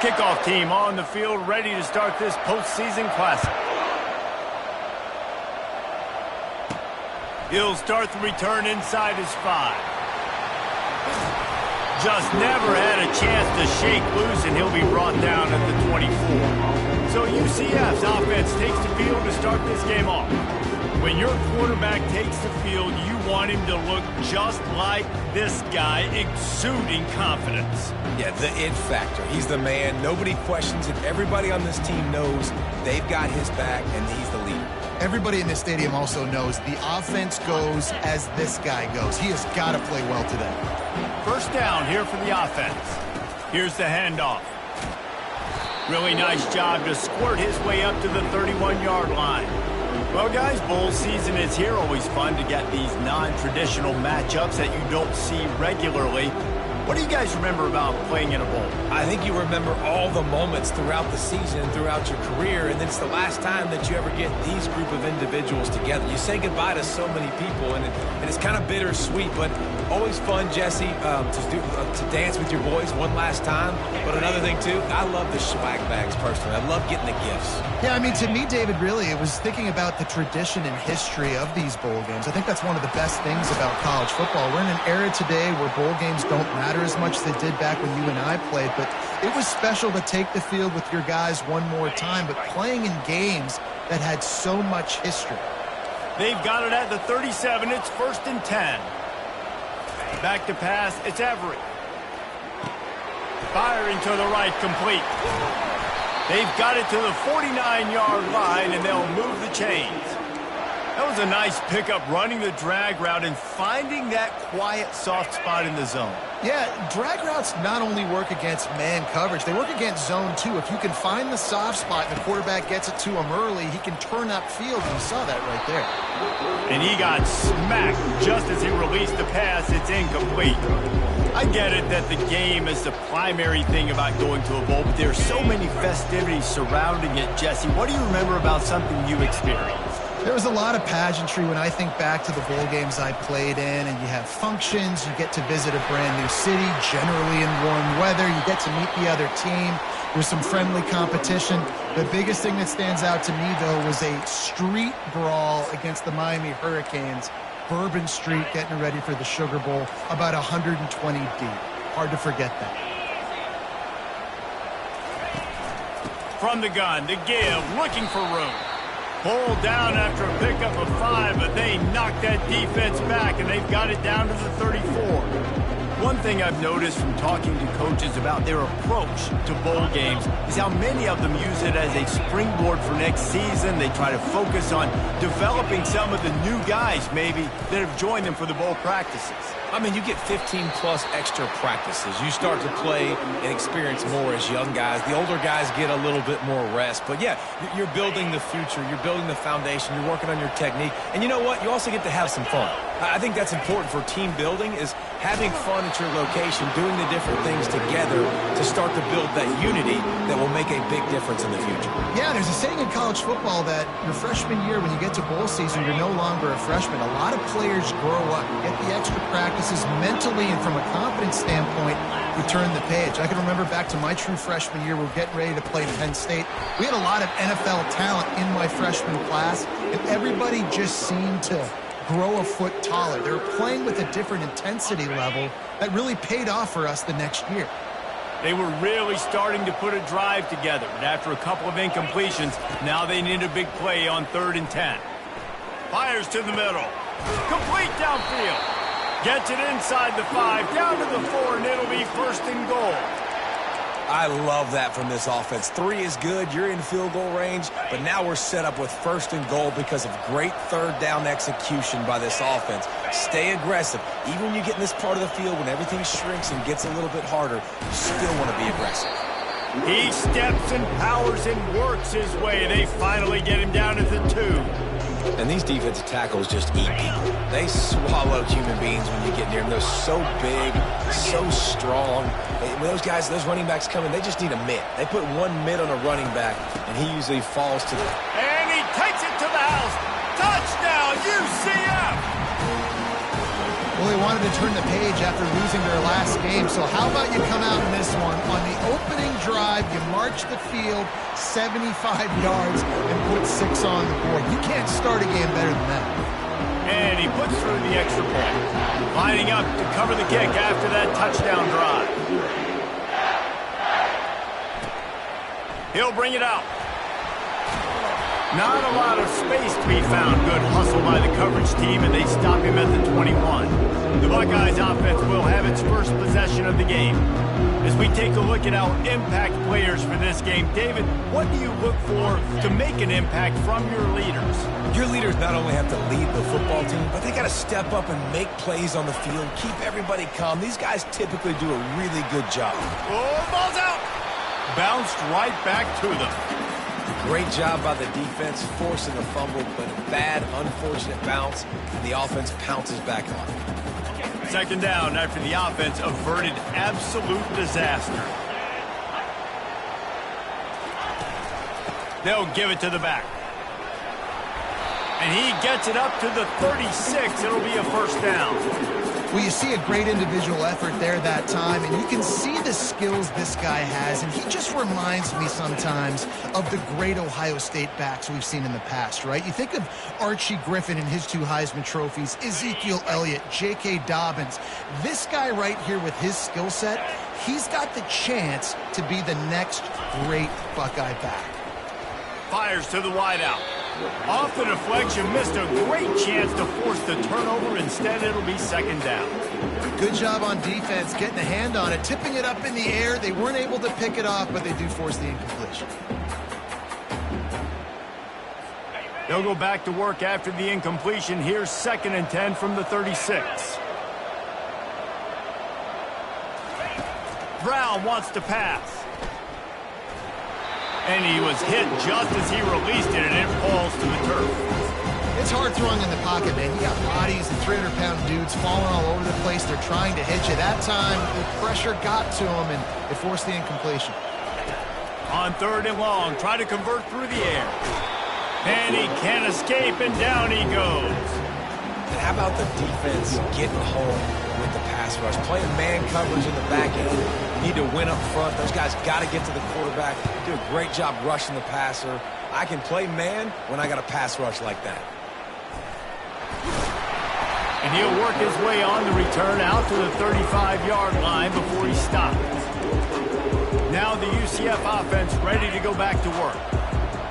Kickoff team on the field, ready to start this postseason classic. He'll start the return inside his 5. Just never had a chance to shake loose, and he'll be brought down at the 24. So UCF's offense takes the field to start this game off. When your quarterback takes the field, you want him to look just like this guy, exuding confidence. Yeah, the it factor. He's the man. Nobody questions it. Everybody on this team knows they've got his back, and he's the leader. Everybody in this stadium also knows the offense goes as this guy goes. He has got to play well today. First down here for the offense. Here's the handoff. Really nice job to squirt his way up to the 31-yard line. Well, guys, bowl season is here. Always fun to get these non-traditional matchups that you don't see regularly. What do you guys remember about playing in a bowl? I think you remember all the moments throughout the season and throughout your career, and it's the last time that you ever get these group of individuals together. You say goodbye to so many people, and it's kind of bittersweet, but always fun, Jesse, to dance with your boys one last time. But another thing, too, I love the swag bags personally. I love getting the gifts. Yeah, I mean, to me, David, really, it was thinking about the tradition and history of these bowl games. I think that's one of the best things about college football. We're in an era today where bowl games don't matter as much as they did back when you and I played, but it was special to take the field with your guys one more time, but playing in games that had so much history. They've got it at the 37. It's 1st and 10. Back to pass. It's Everett. Firing to the right, complete. They've got it to the 49-yard line, and they'll move the chains. That was a nice pickup, running the drag route and finding that quiet, soft spot in the zone. Yeah, drag routes not only work against man coverage, they work against zone too. If you can find the soft spot and the quarterback gets it to him early, he can turn upfield, and you saw that right there. And he got smacked just as he released the pass. It's incomplete. I get it that the game is the primary thing about going to a bowl, but there's so many festivities surrounding it. Jesse, what do you remember about something you experienced? There was a lot of pageantry when I think back to the bowl games I played in, and you have functions, you get to visit a brand new city, generally in warm weather, you get to meet the other team, there's some friendly competition. The biggest thing that stands out to me, though, was a street brawl against the Miami Hurricanes, Bourbon Street, getting ready for the Sugar Bowl, about 120 deep. Hard to forget that. From the gun, to give, looking for room. Pulled down after a pickup of 5, but they knocked that defense back, and they've got it down to the 34. One thing I've noticed from talking to coaches about their approach to bowl games is how many of them use it as a springboard for next season. They try to focus on developing some of the new guys, maybe, that have joined them for the bowl practices. I mean, you get 15-plus extra practices. You start to play and experience more as young guys. The older guys get a little bit more rest. But, yeah, you're building the future. You're building the foundation. You're working on your technique. And you know what? You also get to have some fun. I think that's important for team building, is having fun at your location, doing the different things together to start to build that unity that will make a big difference in the future. Yeah, there's a saying in college football that your freshman year, when you get to bowl season, you're no longer a freshman. A lot of players grow up, get the extra practices mentally, and from a confidence standpoint, you turn the page. I can remember back to my true freshman year, we were getting ready to play Penn State. We had a lot of NFL talent in my freshman class, and everybody just seemed to grow a foot taller. They were playing with a different intensity level that really paid off for us the next year. They were really starting to put a drive together, and after a couple of incompletions, now they need a big play on 3rd and 10. Fires to the middle. Complete downfield. Gets it inside the 5, down to the 4, and it'll be 1st and goal. I love that from this offense. 3 is good. You're in field goal range, but now we're set up with 1st and goal because of great 3rd down execution by this offense. Stay aggressive. Even when you get in this part of the field, when everything shrinks and gets a little bit harder, you still want to be aggressive. He steps and powers and works his way. They finally get him down at the 2. And these defensive tackles just eat people. They swallow human beings when you get near them. They're so big, so strong. When those guys, those running backs come in, they just need a mitt. They put one mitt on a running back, and he usually falls to the... And he takes it to the house. Touchdown, UCF! Well, they wanted to turn the page after losing their last game, so how about you come out in this one? On the opening drive, you march the field 75 yards and put 6 on the board. You can't start a game better than that. And he puts through the extra point. Lining up to cover the kick after that touchdown drive. He'll bring it out. Not a lot of space to be found. Good hustle by the coverage team, and they stop him at the 21. The Buckeyes offense will have its first possession of the game. As we take a look at our impact players for this game, David, what do you look for to make an impact from your leaders? Your leaders not only have to lead the football team, but they got to step up and make plays on the field, keep everybody calm. These guys typically do a really good job. Oh, ball's out! Bounced right back to them. Great job by the defense, forcing a fumble, but a bad, unfortunate bounce, and the offense pounces back on it. Second down after the offense averted absolute disaster. They'll give it to the back. And he gets it up to the 36. It'll be a first down. Well, you see a great individual effort there that time, and you can see the skills this guy has, and he just reminds me sometimes of the great Ohio State backs we've seen in the past, right? You think of Archie Griffin and his 2 Heisman trophies, Ezekiel Elliott, J.K. Dobbins. This guy right here with his skill set, he's got the chance to be the next great Buckeye back. Fires to the wideout. Off the deflection, missed a great chance to force the turnover. Instead, it'll be second down. Good job on defense, getting a hand on it, tipping it up in the air. They weren't able to pick it off, but they do force the incompletion. They'll go back to work after the incompletion. Here's 2nd and 10 from the 36. Brown wants to pass. And he was hit just as he released it, and it falls to the turf. It's hard throwing in the pocket, man. You got bodies and 300-pound dudes falling all over the place. They're trying to hit you. That time, the pressure got to him, and it forced the incompletion. On 3rd and long, try to convert through the air. And he can't escape, and down he goes. And how about the defense getting home with the pass rush? Playing man coverage in the back end. You need to win up front. Those guys got to get to the quarterback. Do a great job rushing the passer. I can play man when I got a pass rush like that. And he'll work his way on the return out to the 35-yard line before he stops. Now the UCF offense ready to go back to work.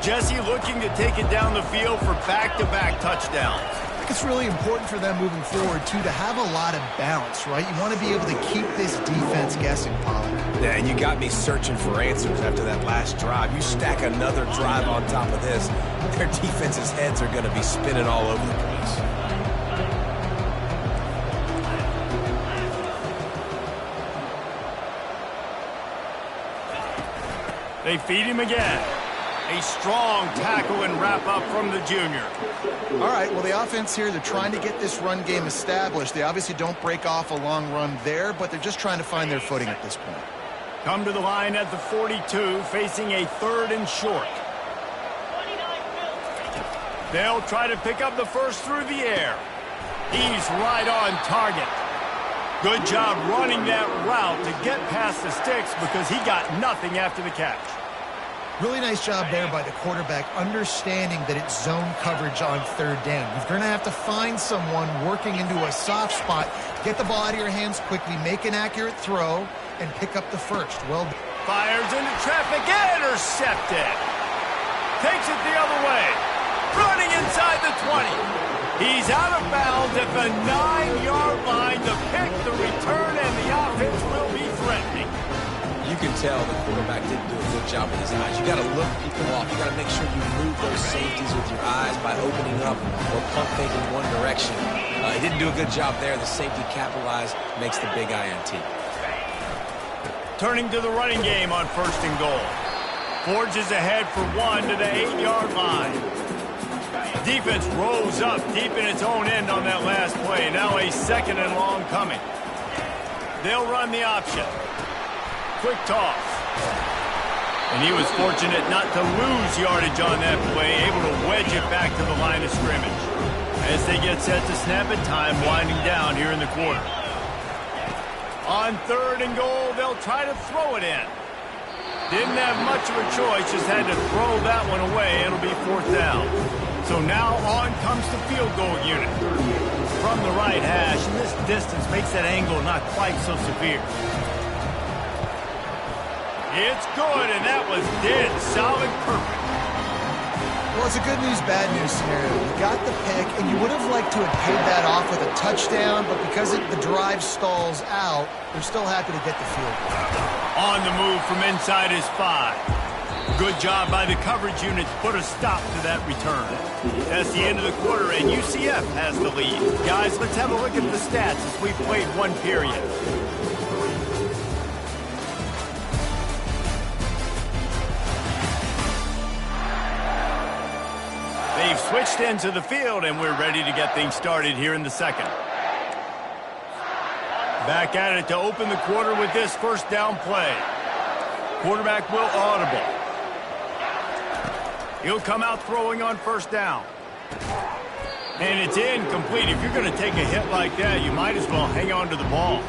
Jesse looking to take it down the field for back-to-back touchdowns. It's really important for them moving forward, too, to have a lot of bounce, right? You want to be able to keep this defense guessing, Pollard. Yeah, and you got me searching for answers after that last drive. You stack another drive on top of this, their defense's heads are going to be spinning all over the place. They feed him again. A strong tackle and wrap up from the junior. All right, well, the offense here, they're trying to get this run game established. They obviously don't break off a long run there, but they're just trying to find their footing at this point. Come to the line at the 42, facing a 3rd and short. They'll try to pick up the first through the air. He's right on target. Good job running that route to get past the sticks because he got nothing after the catch. Really nice job there by the quarterback, understanding that it's zone coverage on 3rd down. You're going to have to find someone working into a soft spot, get the ball out of your hands quickly, make an accurate throw, and pick up the first. Well, fires into traffic, intercepted. Takes it the other way. Running inside the 20. He's out of bounds at the 9-yard line. The pick, the return, and the offense will be threatening. You can tell the quarterback didn't do a good job with his eyes. You got to look people off. You got to make sure you move those safeties with your eyes by opening up or pump faking one direction. He didn't do a good job there. The safety capitalized, makes the big INT. Turning to the running game on 1st and goal. Forges ahead for 1 to the 8-yard line. Defense rolls up deep in its own end on that last play. Now a 2nd and long coming. They'll run the option. Quick toss. And he was fortunate not to lose yardage on that play, able to wedge it back to the line of scrimmage. As they get set to snap it, time winding down here in the quarter. On 3rd and goal, they'll try to throw it in. Didn't have much of a choice, just had to throw that one away. It'll be 4th down. So now on comes the field goal unit. From the right hash, and this distance makes that angle not quite so severe. It's good, and that was dead solid perfect. Well, it's a good news, bad news scenario. You got the pick, and you would have liked to have paid that off with a touchdown, but because the drive stalls out, they're still happy to get the field goal. On the move from inside his 5. Good job by the coverage unit to put a stop to that return. That's the end of the quarter, and UCF has the lead. Guys, let's have a look at the stats as we played one period. They've switched into the field, and we're ready to get things started here in the second. Back at it to open the quarter with this first down play. Quarterback will audible. He'll come out throwing on first down. And it's incomplete. If you're going to take a hit like that, you might as well hang on to the ball.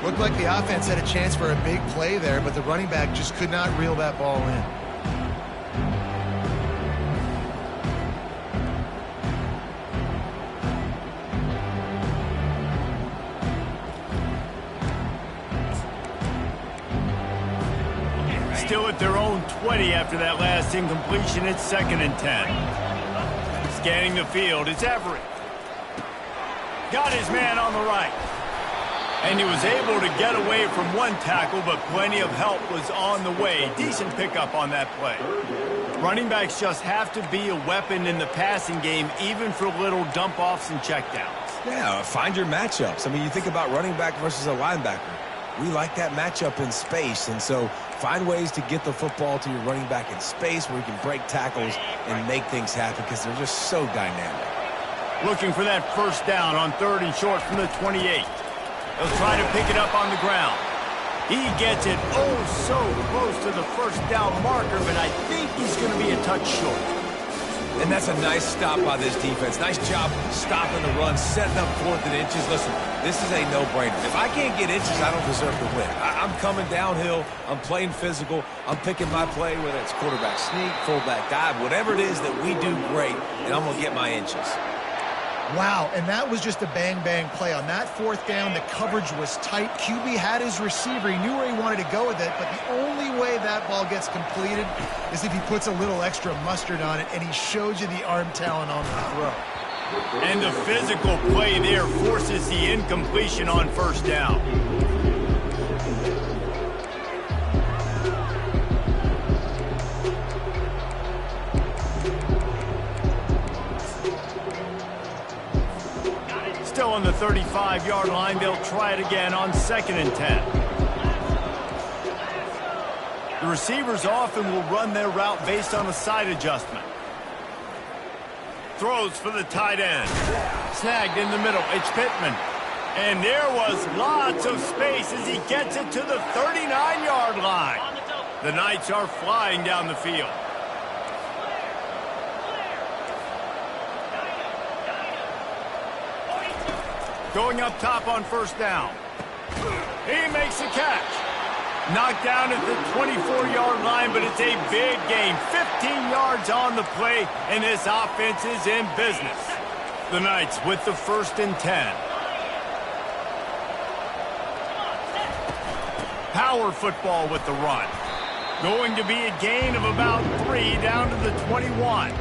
Looked like the offense had a chance for a big play there, but the running back just could not reel that ball in. Still at their own 20 after that last incompletion. It's 2nd and 10. Scanning the field, it's Everett. Got his man on the right. And he was able to get away from one tackle, but plenty of help was on the way. Decent pickup on that play. Running backs just have to be a weapon in the passing game, even for little dump-offs and checkdowns. Yeah, find your matchups. I mean, you think about running back versus a linebacker. We like that matchup in space, and so find ways to get the football to your running back in space where you can break tackles and make things happen because they're just so dynamic. Looking for that first down on 3rd and short from the 28. They'll try to pick it up on the ground. He gets it so close to the first down marker, but I think he's going to be a touch short. And that's a nice stop by this defense. Nice job stopping the run, setting up 4th and inches. Listen, this is a no-brainer. If I can't get inches, I don't deserve to win. I'm coming downhill. I'm playing physical. I'm picking my play, whether it's quarterback sneak, fullback dive, whatever it is that we do great, and I'm going to get my inches. Wow, and that was just a bang-bang play. On that 4th down, the coverage was tight. QB had his receiver. He knew where he wanted to go with it, but the only way that ball gets completed is if he puts a little extra mustard on it, and he shows you the arm talent on the throw. And the physical play there forces the incompletion on first down. Still on the 35-yard line, they'll try it again on 2nd and 10. The receivers often will run their route based on a side adjustment. Throws for the tight end. Snagged in the middle. It's Pittman. And there was lots of space as he gets it to the 39-yard line. The Knights are flying down the field. Going up top on first down. He makes the catch. Knocked down at the 24-yard line, but it's a big gain. 15 yards on the play, and this offense is in business. The Knights with the 1st and 10. Power football with the run. Going to be a gain of about 3 down to the 21.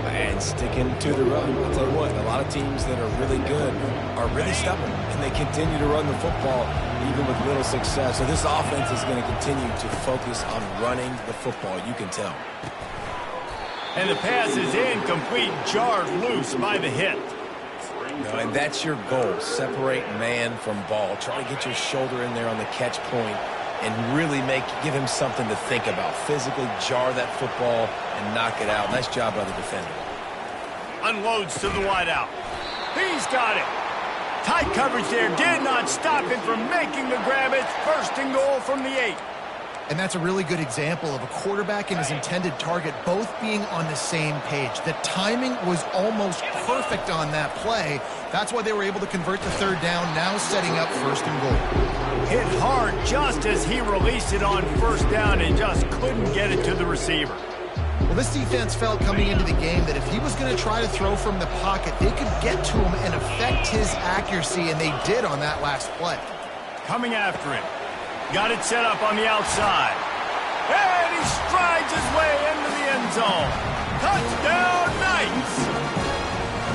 And sticking to the run. I'll tell you what, a lot of teams that are really good are really stubborn, and they continue to run the football even with little success. So this offense is going to continue to focus on running the football. You can tell. And the pass is incomplete, jarred loose by the hit. And that's your goal. Separate man from ball. Try to get your shoulder in there on the catch point and really give him something to think about. Physically jar that football and knock it out. Nice job by the defender. Unloads to the wideout. He's got it. Tight coverage there did not stop him from making the grab. It's 1st and goal from the 8. And that's a really good example of a quarterback and his intended target both being on the same page. The timing was almost perfect on that play. That's why they were able to convert the third down, now setting up first and goal. Hit hard just as he released it on first down and just couldn't get it to the receiver. Well, this defense felt coming into the game that if he was going to try to throw from the pocket, they could get to him and affect his accuracy, and they did on that last play. Coming after it. Got it set up on the outside. And he strides his way into the end zone. Touchdown, Knights!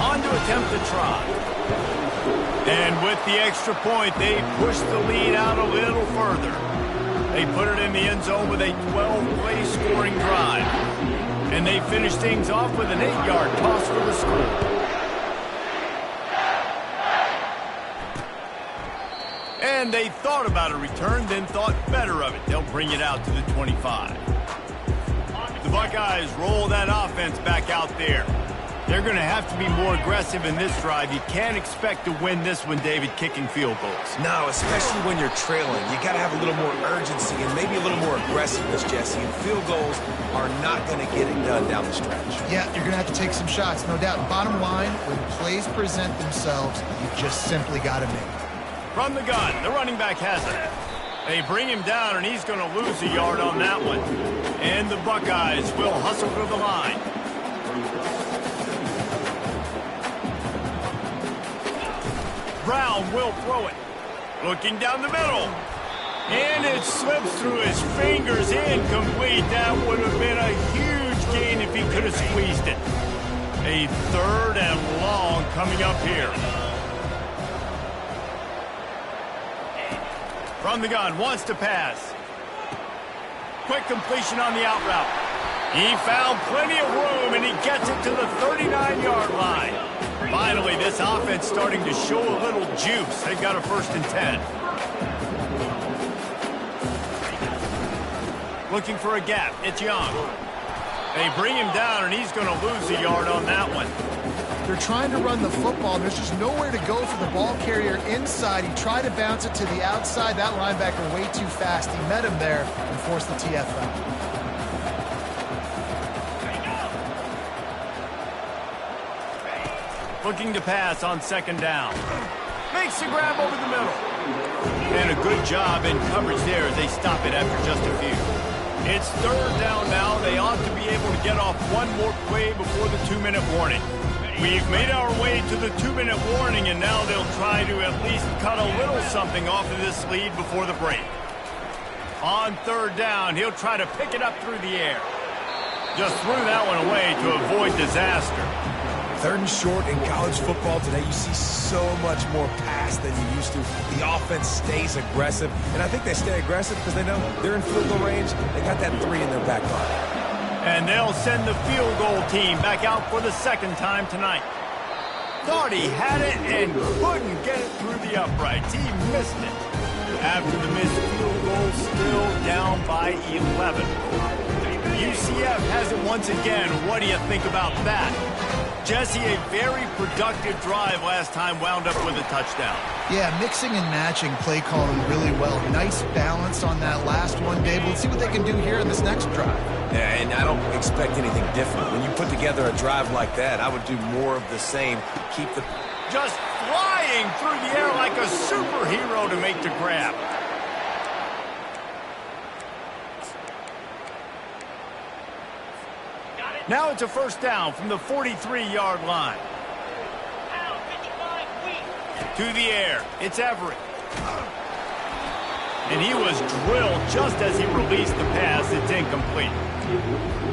On to attempt the try. And with the extra point, they push the lead out a little further. They put it in the end zone with a 12-play scoring drive. And they finish things off with an 8-yard toss for the score. And they thought about a return, then thought better of it. They'll bring it out to the 25. The Buckeyes roll that offense back out there. They're going to have to be more aggressive in this drive. You can't expect to win this one, David, kicking field goals. No, especially when you're trailing. You got to have a little more urgency and maybe a little more aggressiveness, Jesse. And field goals are not going to get it done down the stretch. Yeah, you're going to have to take some shots, no doubt. Bottom line, when plays present themselves, you just simply got to make it. From the gun, the running back has it. They bring him down, and he's going to lose a yard on that one. And the Buckeyes will hustle to the line. Brown will throw it. Looking down the middle. And it slips through his fingers, incomplete. That would have been a huge gain if he could have squeezed it. A third and long coming up here. From the gun, wants to pass. Quick completion on the out route. He found plenty of room, and he gets it to the 39-yard line. Finally, this offense starting to show a little juice. They've got a 1st and 10. Looking for a gap. It's Young. They bring him down, and he's going to lose a yard on that one. They're trying to run the football, and there's just nowhere to go for the ball carrier inside. He tried to bounce it to the outside. That linebacker way too fast. He met him there and forced the TFL. Looking to pass on 2nd down. Makes the grab over the middle. And a good job in coverage there as they stop it after just a few. It's 3rd down now. They ought to be able to get off one more play before the 2-minute warning. We've made our way to the 2-minute warning, and now they'll try to at least cut a little something off of this lead before the break. On 3rd down, he'll try to pick it up through the air. Just threw that one away to avoid disaster. 3rd and short in college football today, you see so much more pass than you used to. The offense stays aggressive, and I think they stay aggressive because they know they're in field goal range. They got that 3 in their back pocket. And they'll send the field goal team back out for the 2nd time tonight. Thought he had it and couldn't get it through the uprights. He missed it. After the missed field goal, still down by 11. UCF has it once again. What do you think about that? Jesse, a very productive drive last time, wound up with a touchdown. Yeah, mixing and matching play calling really well. Nice balance on that last one, Dave. Let's see what they can do here in this next drive. Yeah, and I don't expect anything different. When you put together a drive like that, I would do more of the same. Keep the... Just flying through the air like a superhero to make the grab. Now it's a 1st down from the 43-yard line. To the air. It's Everett. And he was drilled just as he released the pass. It's incomplete.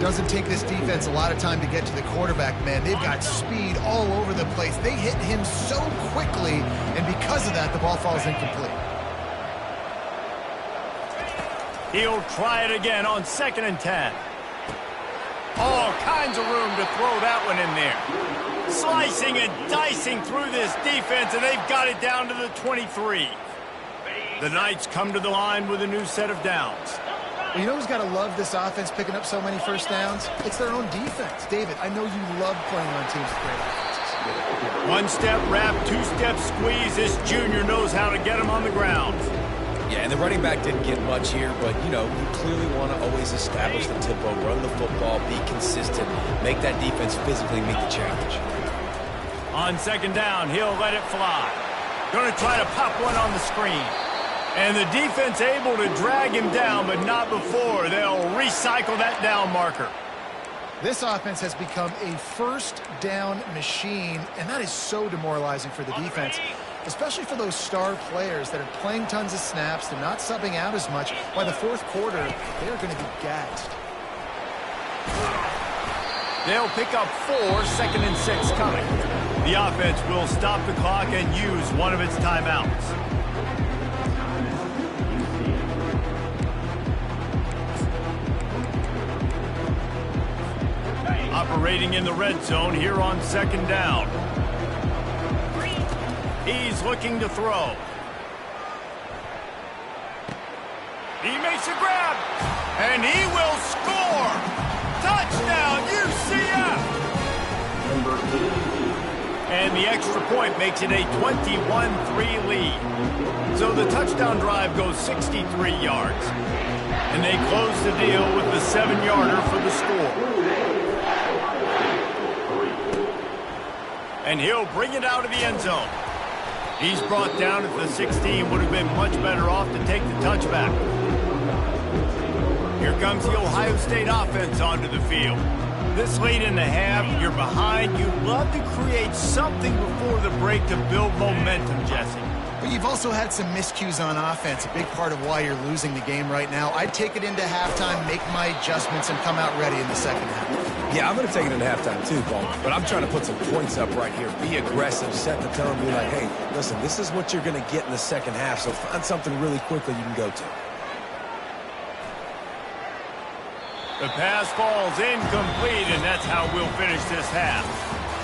Doesn't take this defense a lot of time to get to the quarterback, man. They've got speed all over the place. They hit him so quickly, and because of that, the ball falls incomplete. He'll try it again on 2nd and 10. All kinds of room to throw that one in there. Slicing and dicing through this defense, and they've got it down to the 23. The Knights come to the line with a new set of downs. Well, you know who's got to love this offense picking up so many 1st downs? It's their own defense. David, I know you love playing on teams with great offenses. 1-step wrap, 2-step squeeze. This junior knows how to get him on the ground. Yeah, and the running back didn't get much here, but, you know, you clearly want to always establish the tempo, run the football, be consistent, make that defense physically meet the challenge. On second down, he'll let it fly. Going to try to pop one on the screen. And the defense able to drag him down, but not before. They'll recycle that down marker. This offense has become a first down machine, and that is so demoralizing for the defense, especially for those star players that are playing tons of snaps. They're not subbing out as much. By the fourth quarter, they're going to be gassed. They'll pick up 4, 2nd and 6 coming. The offense will stop the clock and use one of its timeouts. Operating in the red zone here on second down. He's looking to throw. He makes a grab, and he will score. Touchdown, UCF! And the extra point makes it a 21-3 lead. So the touchdown drive goes 63 yards. And they close the deal with the 7-yarder for the score. And he'll bring it out of the end zone. He's brought down at the 16. Would have been much better off to take the touchback. Here comes the Ohio State offense onto the field. This late in the half, you're behind. You'd love to create something before the break to build momentum, Jesse. But you've also had some miscues on offense, a big part of why you're losing the game right now. I'd take it into halftime, make my adjustments, and come out ready in the second half. Yeah, I'm going to take it into halftime too, Paul. But I'm trying to put some points up right here. Be aggressive, set the tone, be like, hey, listen, this is what you're going to get in the second half, so find something really quickly you can go to. The pass falls incomplete, and that's how we'll finish this half.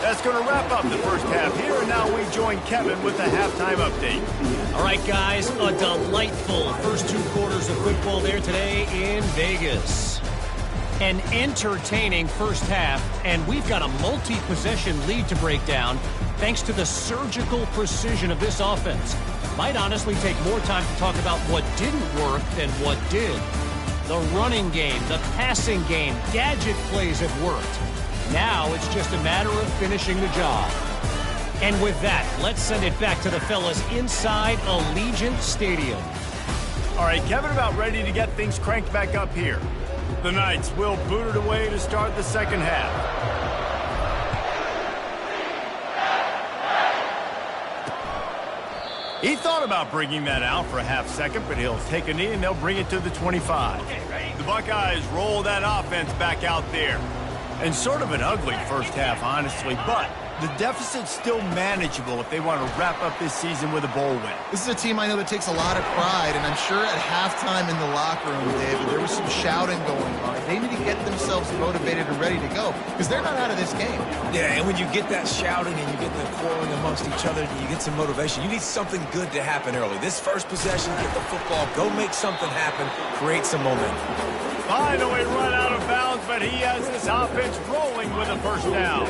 That's going to wrap up the first half here, and now we join Kevin with the halftime update. All right, guys, a delightful first 2 quarters of football there today in Vegas. An entertaining first half, and we've got a multi-possession lead to break down thanks to the surgical precision of this offense. Might honestly take more time to talk about what didn't work than what did. The running game, the passing game, gadget plays have worked. Now it's just a matter of finishing the job. And with that, let's send it back to the fellas inside Allegiant Stadium. All right, Kevin about ready to get things cranked back up here. The Knights will boot it away to start the second half. He thought about bringing that out for a half second, but he'll take a knee and they'll bring it to the 25. The Buckeyes roll that offense back out there. And sort of an ugly first half, honestly, but the deficit's still manageable if they want to wrap up this season with a bowl win. This is a team I know that takes a lot of pride, and I'm sure at halftime in the locker room, David, there was some shouting going on. They need to get themselves motivated and ready to go, because they're not out of this game. Yeah, and when you get that shouting and you get the quarreling amongst each other, you get some motivation. You need something good to happen early. This first possession, get the football, go make something happen, create some momentum. Finally run out of bounds, but he has this offense rolling with a first down.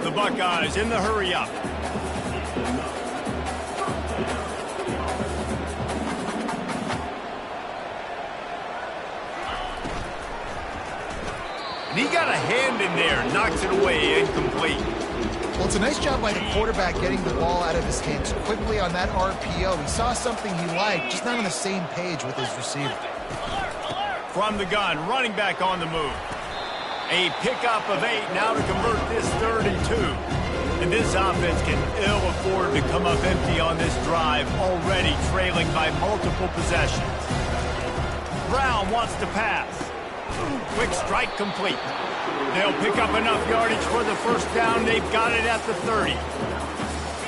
The Buckeyes in the hurry up. And he got a hand in there, knocks it away, incomplete. Well, it's a nice job by the quarterback getting the ball out of his hands quickly on that RPO. He saw something he liked, just not on the same page with his receiver. From the gun, running back on the move. A pickup of 8 now to convert this 3rd and 2. And this offense can ill afford to come up empty on this drive, already trailing by multiple possessions. Brown wants to pass. Quick strike complete. They'll pick up enough yardage for the first down. They've got it at the 30.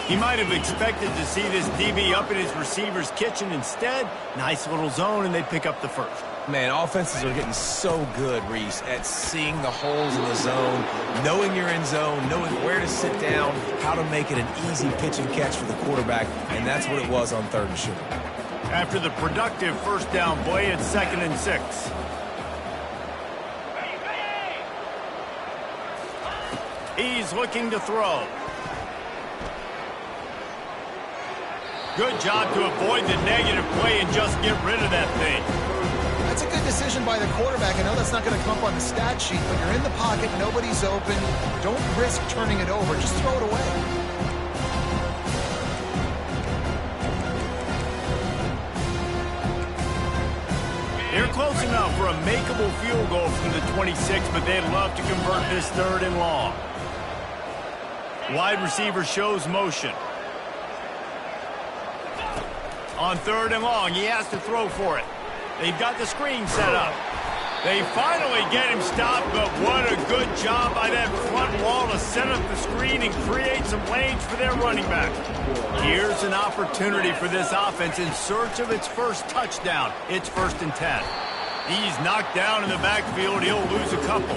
He might have expected to see this DB up in his receiver's kitchen. Instead, nice little zone, and they pick up the first. Man, offenses are getting so good, Reese, at seeing the holes in the zone, knowing you're in zone, knowing where to sit down, how to make it an easy pitch and catch for the quarterback, and that's what it was on 3rd and short. After the productive first down play, it's 2nd and 6. He's looking to throw. Good job to avoid the negative play and just get rid of that thing. That's a good decision by the quarterback. I know that's not going to come up on the stat sheet, but you're in the pocket, nobody's open. Don't risk turning it over. Just throw it away. They're close enough for a makeable field goal from the 26, but they'd love to convert this 3rd and long. Wide receiver shows motion. On 3rd and long, he has to throw for it. They've got the screen set up. They finally get him stopped, but what a good job by that front wall to set up the screen and create some lanes for their running back. Here's an opportunity for this offense in search of its first touchdown. It's 1st and 10. He's knocked down in the backfield. He'll lose a couple.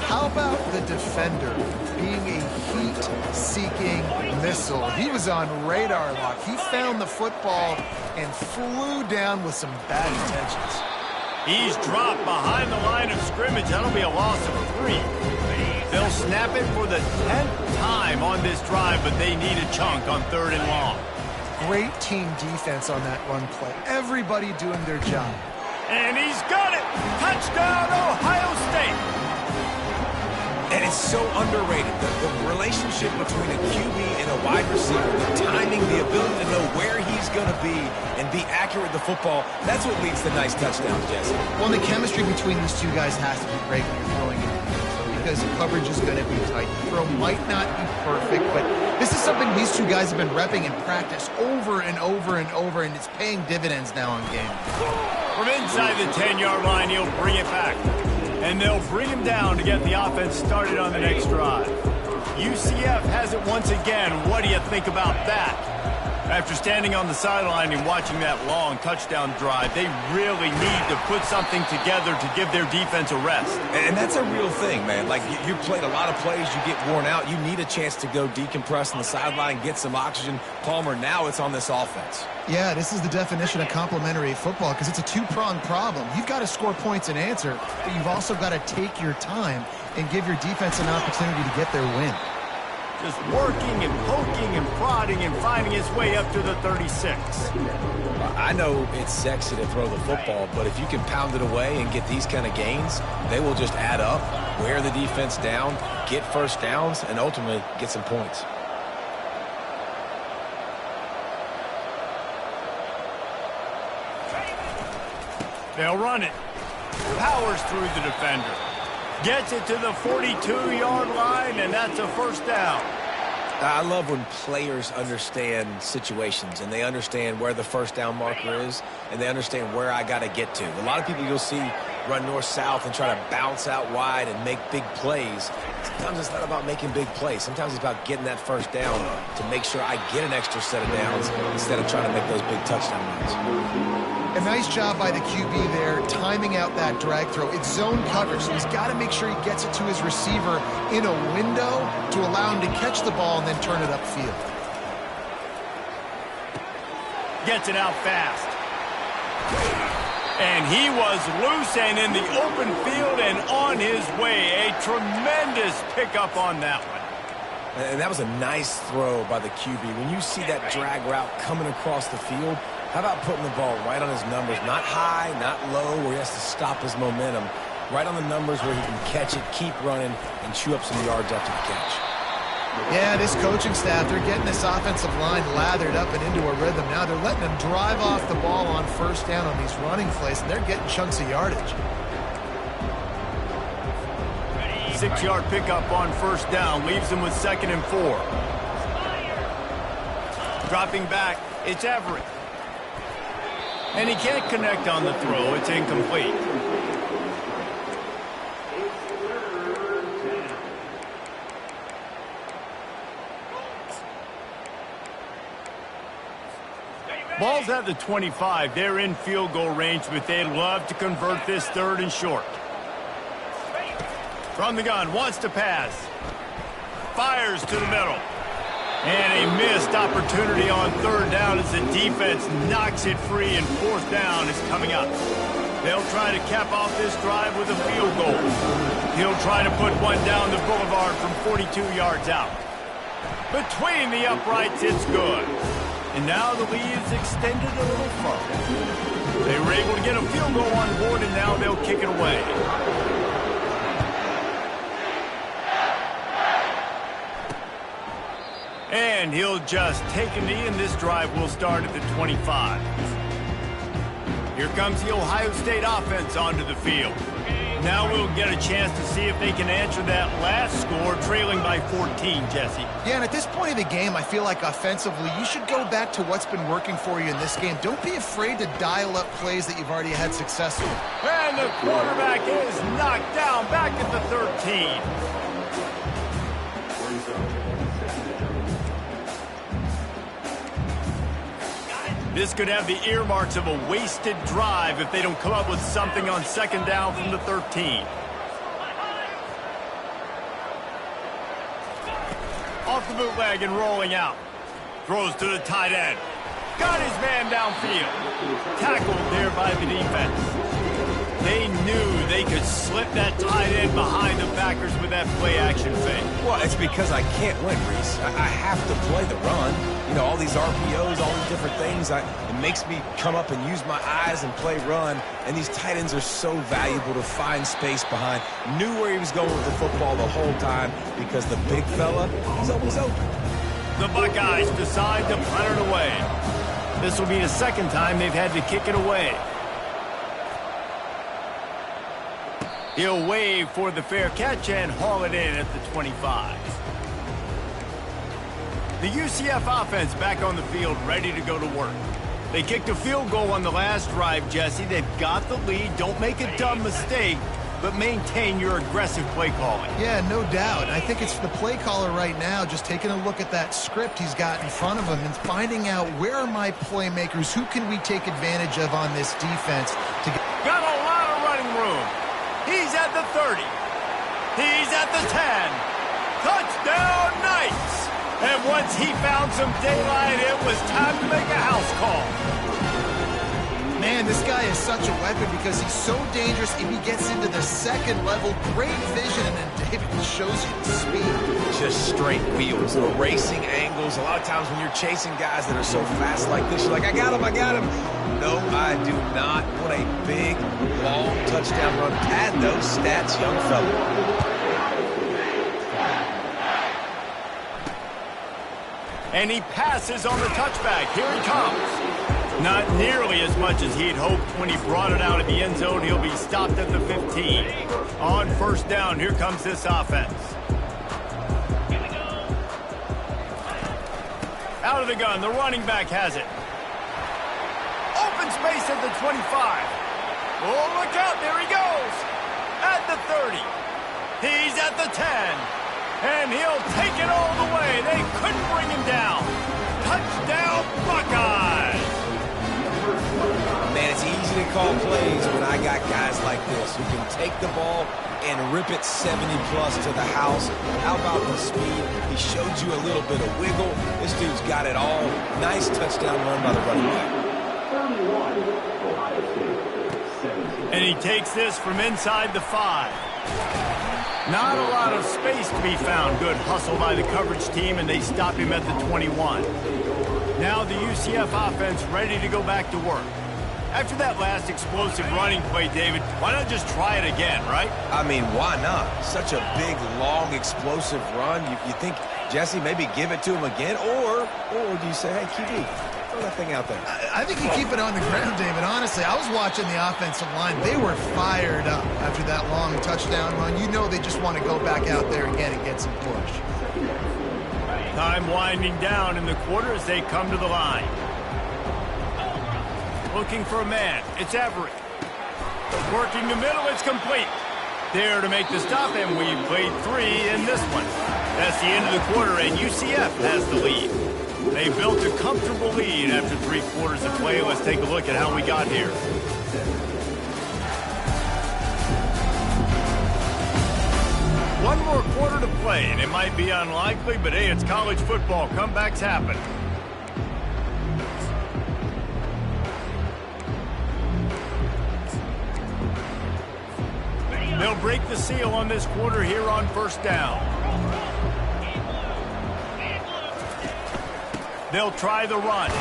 How about the defender being a heat-seeking missile? He was on radar lock. He found the football and flew down with some bad intentions. He's dropped behind the line of scrimmage. That'll be a loss of 3. They'll snap it for the 10th time on this drive, but they need a chunk on 3rd and long. Great team defense on that run play. Everybody doing their job. And he's got it! Touchdown, Ohio State! And it's so underrated, the relationship between a QB and a wide receiver, the timing, the ability to know where he's going to be and be accurate with the football, that's what leads to nice touchdowns, Jesse. Well, the chemistry between these two guys has to be great when you're throwing it, because coverage is going to be tight. The throw might not be perfect, but this is something these two guys have been repping in practice over and over and over, and it's paying dividends now in game. From inside the 10-yard line, he'll bring it back. And they'll bring him down to get the offense started on the next drive. UCF has it once again. What do you think about that? After standing on the sideline and watching that long touchdown drive, they really need to put something together to give their defense a rest. And that's a real thing, man. Like, you played a lot of plays, you get worn out, you need a chance to go decompress on the sideline, get some oxygen. Palmer, now it's on this offense. Yeah, this is the definition of complementary football, because it's a two-pronged problem. You've got to score points and answer, but you've also got to take your time and give your defense an opportunity to get their win. Just working and poking and prodding and finding his way up to the 36. I know it's sexy to throw the football, but if you can pound it away and get these kind of gains, they will just add up, wear the defense down, get first downs, and ultimately get some points. They'll run it. Powers through the defender. Gets it to the 42-yard line, and that's a 1st down. I love when players understand situations, and they understand where the 1st down marker is, and they understand where I got to get to. A lot of people you'll see run north-south and try to bounce out wide and make big plays. Sometimes it's not about making big plays. Sometimes it's about getting that 1st down to make sure I get an extra set of downs instead of trying to make those big touchdown runs. A nice job by the QB there, timing out that drag throw. It's zone coverage, so he's got to make sure he gets it to his receiver in a window to allow him to catch the ball and then turn it upfield. Gets it out fast. And he was loose and in the open field and on his way. A tremendous pickup on that one. And that was a nice throw by the QB. When you see that drag route coming across the field, how about putting the ball right on his numbers? Not high, not low, where he has to stop his momentum. Right on the numbers where he can catch it, keep running, and chew up some yards after the catch. Yeah, this coaching staff, they're getting this offensive line lathered up and into a rhythm now. They're letting them drive off the ball on 1st down on these running plays, and they're getting chunks of yardage. 6-yard pickup on 1st down. Leaves them with 2nd and 4. Dropping back, it's Everett. And he can't connect on the throw. It's incomplete. Ball's at the 25. They're in field goal range, but they'd love to convert this 3rd and short. From the gun, wants to pass. Fires to the middle. And a missed opportunity on 3rd down as the defense knocks it free, and 4th down is coming up. They'll try to cap off this drive with a field goal. He'll try to put one down the boulevard from 42 yards out. Between the uprights, it's good. And now the lead is extended a little further. They were able to get a field goal on board, and now they'll kick it away. And he'll just take a knee, and this drive will start at the 25. Here comes the Ohio State offense onto the field. Now we'll get a chance to see if they can answer that last score, trailing by 14, Jesse. Yeah, and at this point of the game, I feel like offensively, you should go back to what's been working for you in this game. Don't be afraid to dial up plays that you've already had success with. And the quarterback is knocked down back at the 13. This could have the earmarks of a wasted drive if they don't come up with something on second down from the 13. Off the bootleg and rolling out. Throws to the tight end. Got his man downfield. Tackled there by the defense. They knew they could slip that tight end behind the backers with that play-action fake. Well, it's because I can't win, Reese. I have to play the run. You know, all these RPOs, all these different things, it makes me come up and use my eyes and play run. And these tight ends are so valuable to find space behind. Knew where he was going with the football the whole time because the big fella, he's always open. The Buckeyes decide to punt it away. This will be the second time they've had to kick it away. He'll wave for the fair catch and haul it in at the 25. The UCF offense back on the field, ready to go to work. They kicked a field goal on the last drive, Jesse. They've got the lead. Don't make a dumb mistake, but maintain your aggressive play calling. Yeah, no doubt. I think it's the play caller right now just taking a look at that script he's got in front of him and finding out where are my playmakers, who can we take advantage of on this defense. Got a lot of running room. He's at the 30. He's at the 10. Touchdown, Knights! And once he found some daylight, it was time to make a house call. Man, this guy is such a weapon because he's so dangerous if he gets into the second level. Great vision, and then David shows you the speed. Just straight wheels, racing angles. A lot of times when you're chasing guys that are so fast like this, you're like, I got him, I got him. No, I do not. What a big, long touchdown run. Pad those stats, young fella. And he passes on the touchback. Here he comes. Not nearly as much as he'd hoped when he brought it out of the end zone. He'll be stopped at the 15. On first down, here comes this offense. Out of the gun, the running back has it. Open space at the 25. Oh, look out, there he goes. At the 30. He's at the 10. And he'll take it all the way. They couldn't bring him down. Touchdown, Buckeyes! Man, it's easy to call plays when I got guys like this who can take the ball and rip it 70-plus to the house. How about the speed? He showed you a little bit of wiggle. This dude's got it all. Nice touchdown run by the running back. And he takes this from inside the 5. Not a lot of space to be found. Good hustle by the coverage team, and they stop him at the 21. Now the UCF offense ready to go back to work. After that last explosive running play, David, why not just try it again, right? I mean, why not? Such a big, long, explosive run. You think, Jesse, maybe give it to him again? Or do you say, hey, QB, throw that thing out there? I think you keep it on the ground, David. Honestly, I was watching the offensive line. They were fired up after that long touchdown run. You know they just want to go back out there again and get some push. Time winding down in the quarter as they come to the line. Looking for a man. It's Everett. Working the middle. It's complete. There to make the stop, and we've played 3 in this one. That's the end of the quarter, and UCF has the lead. They built a comfortable lead after 3 quarters of play. Let's take a look at how we got here. One more quarter to play, and it might be unlikely, but hey, it's college football. Comebacks happen. They'll break the seal on this quarter here on first down. They'll try the run.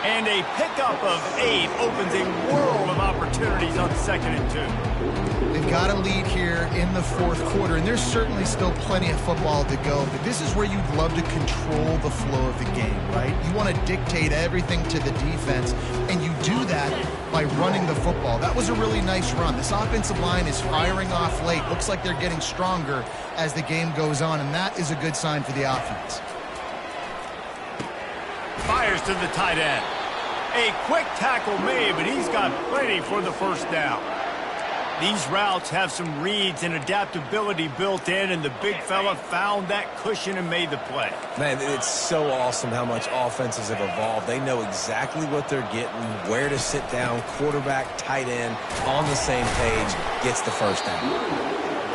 And a pickup of 8 opens a world of opportunities on 2nd and 2. They've got a lead here in the 4th quarter, and there's certainly still plenty of football to go, but this is where you'd love to control the flow of the game, right? You want to dictate everything to the defense, and you do that by running the football. That was a really nice run. This offensive line is firing off late. Looks like they're getting stronger as the game goes on, and that is a good sign for the offense. Fires to the tight end. A quick tackle made, but he's got plenty for the first down. These routes have some reads and adaptability built in, and the big fella found that cushion and made the play. Man, it's so awesome how much offenses have evolved. They know exactly what they're getting, where to sit down, quarterback, tight end, on the same page, gets the first down.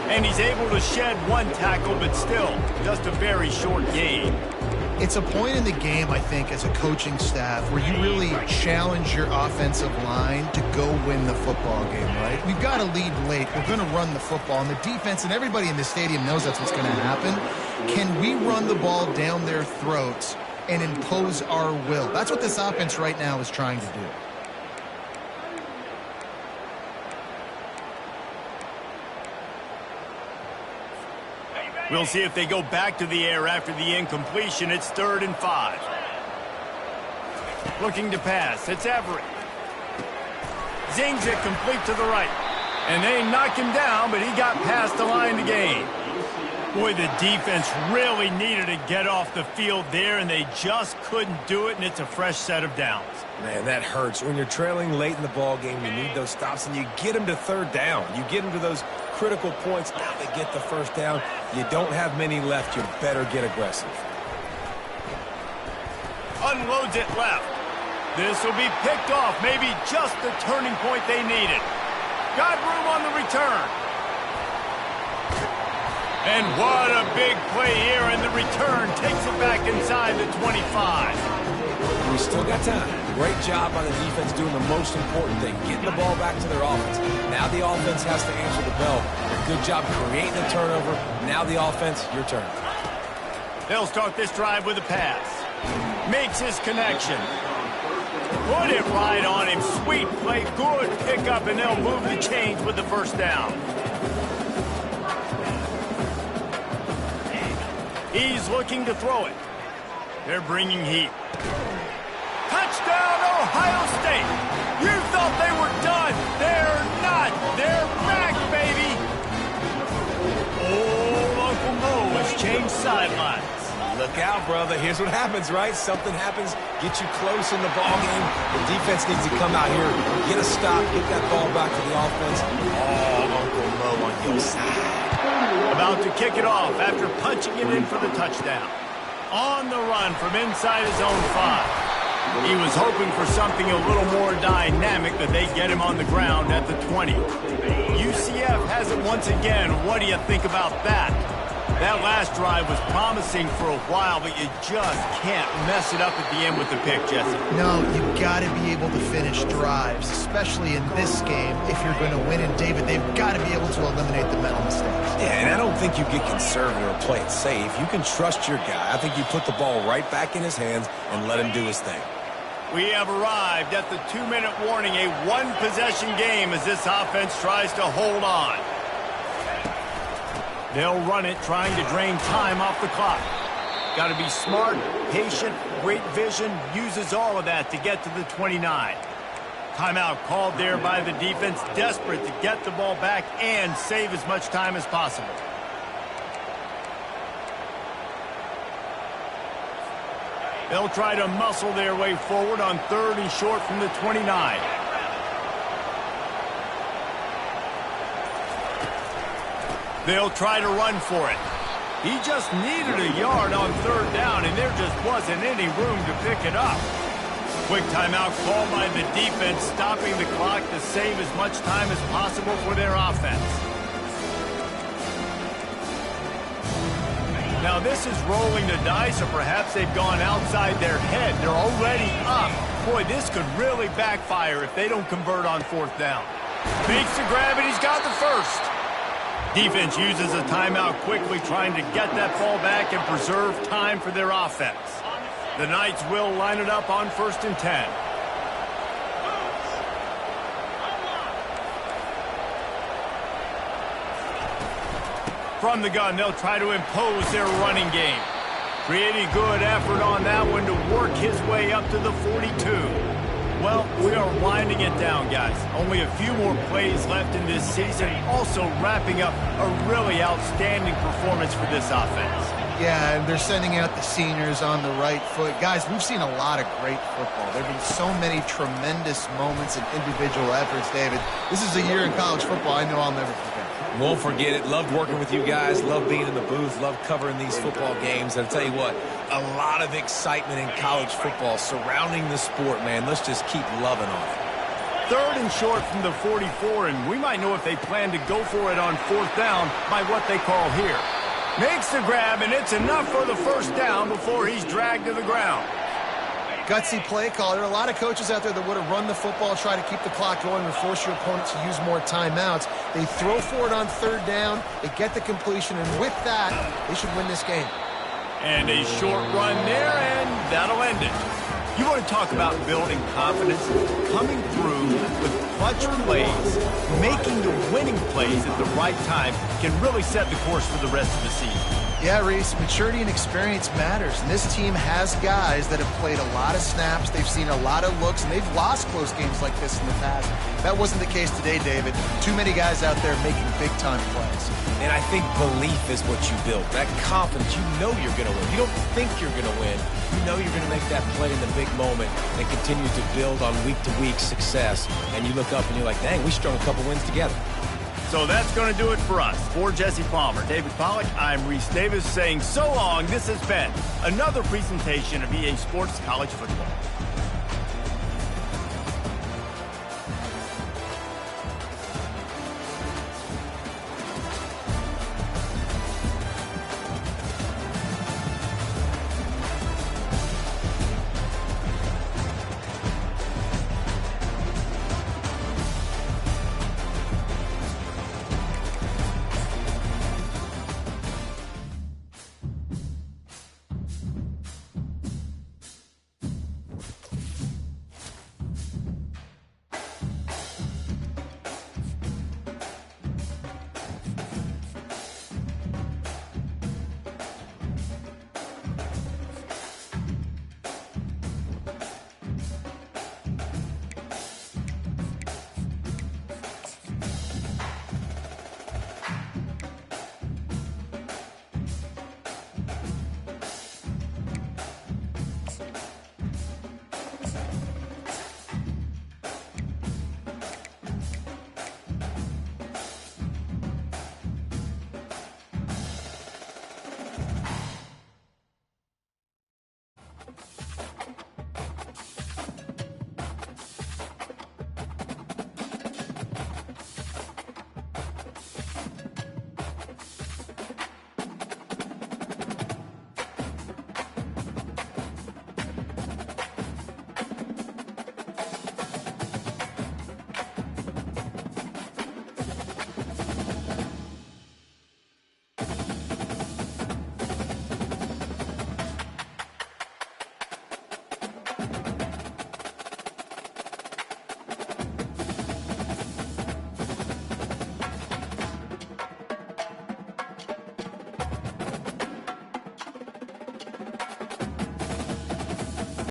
And he's able to shed 1 tackle, but still, just a very short gain. It's a point in the game, I think, as a coaching staff where you really challenge your offensive line to go win the football game, right? We've got to lead late. We're going to run the football, and the defense and everybody in the stadium knows that's what's going to happen. Can we run the ball down their throats and impose our will? That's what this offense right now is trying to do. We'll see if they go back to the air after the incompletion. It's 3rd and 5. Looking to pass. It's Everett. Zings it complete to the right. And they knock him down, but he got past the line to gain. Boy, the defense really needed to get off the field there, and they just couldn't do it, and it's a fresh set of downs. Man, that hurts. When you're trailing late in the ball game, you need those stops, and you get them to 3rd down. You get them to those critical points. Now they get the first down. You don't have many left. You better get aggressive. Unloads it left. This will be picked off. Maybe just the turning point they needed. Got room on the return. And what a big play here, and the return takes it back inside the 25. We still got time. Great job by the defense doing the most important thing, getting the ball back to their offense. Now the offense has to answer the bell. Good job creating a turnover. Now the offense, your turn. They'll start this drive with a pass. Makes his connection. Put it right on him. Sweet play, good pickup, and they'll move the chains with the first down. He's looking to throw it. They're bringing heat. Touchdown, Ohio State! You thought they were done. They're not. They're back, baby. Old Uncle Mo has changed sidelines. Look out, brother. Here's what happens, right? Something happens, get you close in the ball game. The defense needs to come out here, get a stop, get that ball back to the offense. Oh, Uncle Mo on your side. About to kick it off after punching it in for the touchdown. On the run from inside his own 5. He was hoping for something a little more dynamic, but they get him on the ground at the 20. UCF has it once again. What do you think about that? That last drive was promising for a while, but you just can't mess it up at the end with the pick, Jesse. No, you've got to be able to finish drives, especially in this game. If you're going to win, and David, they've got to be able to eliminate the mental mistakes. Yeah, and I don't think you get conservative or play it safe. You can trust your guy. I think you put the ball right back in his hands and let him do his thing. We have arrived at the 2-minute warning, a 1-possession game as this offense tries to hold on. They'll run it, trying to drain time off the clock. Got to be smart, patient, great vision, uses all of that to get to the 29. Timeout called there by the defense, desperate to get the ball back and save as much time as possible. They'll try to muscle their way forward on 3rd and short from the 29. They'll try to run for it. He just needed a yard on 3rd down, and there just wasn't any room to pick it up. Quick timeout called by the defense, stopping the clock to save as much time as possible for their offense. Now this is rolling the dice, or perhaps they've gone outside their head. They're already up. Boy, this could really backfire if they don't convert on 4th down. Makes the grab, and he's got the first. Defense uses a timeout quickly, trying to get that ball back and preserve time for their offense. The Knights will line it up on 1st and 10. From the gun, they'll try to impose their running game. Pretty good effort on that one to work his way up to the 42. Well, we are winding it down, guys. Only a few more plays left in this season. Also wrapping up a really outstanding performance for this offense. Yeah, and they're sending out the seniors on the right foot. Guys, we've seen a lot of great football. There have been so many tremendous moments and individual efforts, David. This is a year in college football I know I'll never forget. Won't forget it. Loved working with you guys. Loved being in the booth. Loved covering these football games. And I'll tell you what, a lot of excitement in college football surrounding the sport, man. Let's just keep loving on it. 3rd and short from the 44, and we might know if they plan to go for it on 4th down by what they call here. Makes the grab, and it's enough for the 1st down before he's dragged to the ground. Gutsy play call. There are a lot of coaches out there that would have run the football, try to keep the clock going, and force your opponent to use more timeouts. They throw for it on 3rd down. They get the completion, and with that, they should win this game. And a short run there, and that'll end it. You want to talk about building confidence? Coming through with clutch plays, making the winning plays at the right time can really set the course for the rest of the season. Yeah, Reese, maturity and experience matters. And this team has guys that have played a lot of snaps. They've seen a lot of looks, and they've lost close games like this in the past. That wasn't the case today, David. Too many guys out there making big-time plays. And I think belief is what you build. That confidence, you know you're going to win. You don't think you're going to win. You know you're going to make that play in the big moment and continue to build on week-to-week success. And you look up and you're like, dang, we strung a couple wins together. So that's going to do it for us. For Jesse Palmer, David Pollack, I'm Reese Davis saying so long. This has been another presentation of EA Sports College Football.